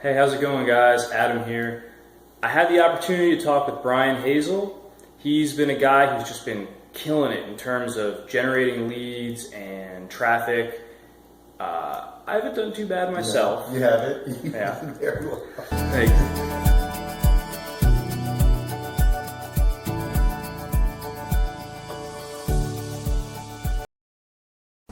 Hey, how's it going, guys? Adam here. I had the opportunity to talk with Brian Hazel. He's been a guy who's just been killing it in terms of generating leads and traffic. I haven't done too bad myself. You have it. Yeah. Very well. Thanks.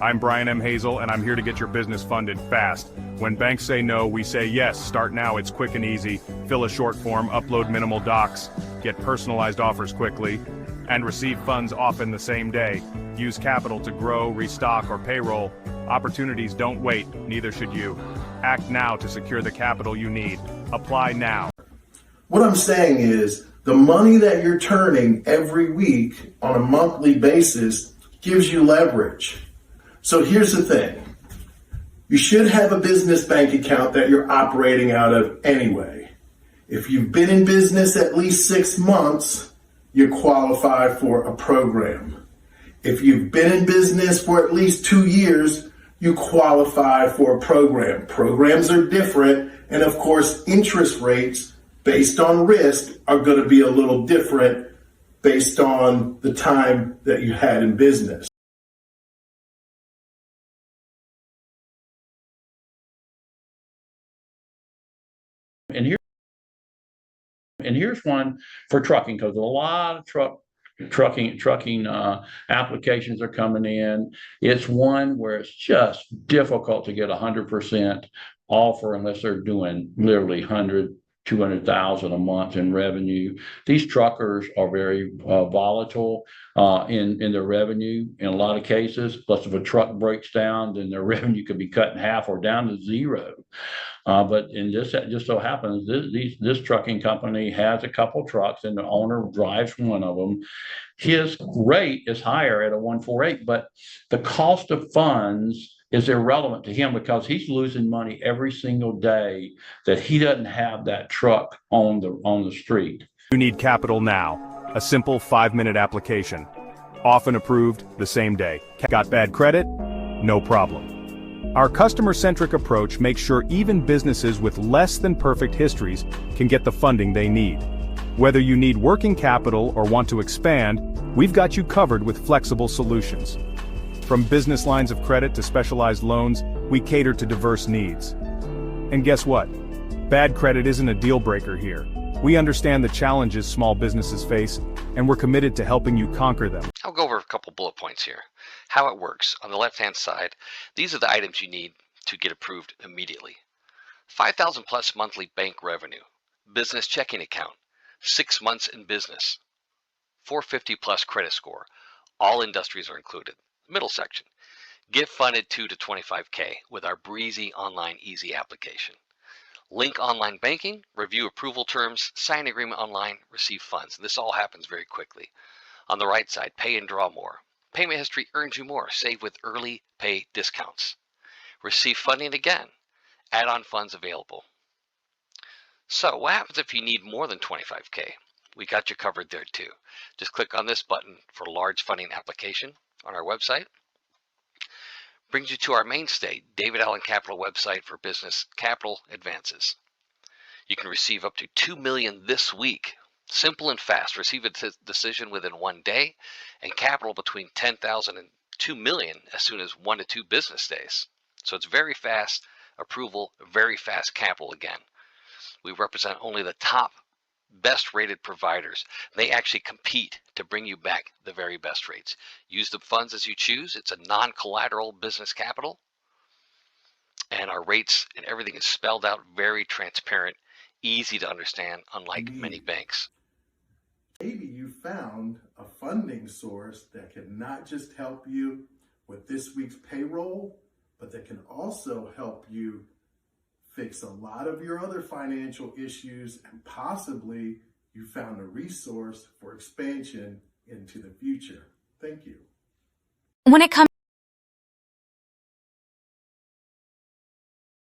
I'm Brian M. Hazel, and I'm here to get your business funded fast. When banks say no, we say yes. Start now, it's quick and easy. Fill a short form, upload minimal docs, get personalized offers quickly, and receive funds often the same day. Use capital to grow, restock, or payroll. Opportunities don't wait, neither should you. Act now to secure the capital you need. Apply now. What I'm saying is the money that you're turning every week on a monthly basis gives you leverage. So here's the thing. You should have a business bank account that you're operating out of anyway. If you've been in business at least 6 months, you qualify for a program. If you've been in business for at least 2 years, you qualify for a program. Programs are different, and of course, interest rates based on risk are going to be a little different based on the time that you had in business. And here's one for trucking, because a lot of trucking applications are coming in. It's one where it's just difficult to get 100% offer unless they're doing literally 100, 200,000 a month in revenue. These truckers are very volatile in their revenue in a lot of cases. Plus, if a truck breaks down, then their revenue could be cut in half or down to zero. But in this, it just so happens this trucking company has a couple trucks, and the owner drives one of them. His rate is higher at a 148, but the cost of funds is irrelevant to him because he's losing money every single day that he doesn't have that truck on the street. You need capital now. A simple 5-minute application. Often approved the same day. Got bad credit? No problem. Our customer-centric approach makes sure even businesses with less than perfect histories can get the funding they need. Whether you need working capital or want to expand, we've got you covered with flexible solutions. From business lines of credit to specialized loans, we cater to diverse needs. And guess what? Bad credit isn't a deal breaker here. We understand the challenges small businesses face, and we're committed to helping you conquer them. I'll go over a couple bullet points here. How it works. On the left-hand side, these are the items you need to get approved immediately. 5,000 plus monthly bank revenue, business checking account, 6 months in business, 450 plus credit score. All industries are included. Middle section, get funded 2 to 25K with our breezy online easy application. Link online banking, review approval terms, sign agreement online, receive funds. This all happens very quickly. On the right side, pay and draw more. Payment history earns you more. Save with early pay discounts. Receive funding again. Add-on funds available. So what happens if you need more than 25K? We got you covered there too. Just click on this button for large funding application on our website. Brings you to our mainstay, David Allen Capital website for business capital advances. You can receive up to $2 million this week. Simple and fast. Receive a decision within 1 day, and capital between $10,000 and $2 million as soon as 1 to 2 business days. So it's very fast approval, very fast capital again. We represent only the top best rated providers. They actually compete to bring you back the very best rates. Use the funds as you choose. It's a non-collateral business capital, and our rates and everything is spelled out, very transparent, easy to understand, unlike many banks. Maybe you found a funding source that can not just help you with this week's payroll, but that can also help you fix a lot of your other financial issues, and possibly you found a resource for expansion into the future. Thank you. When it comes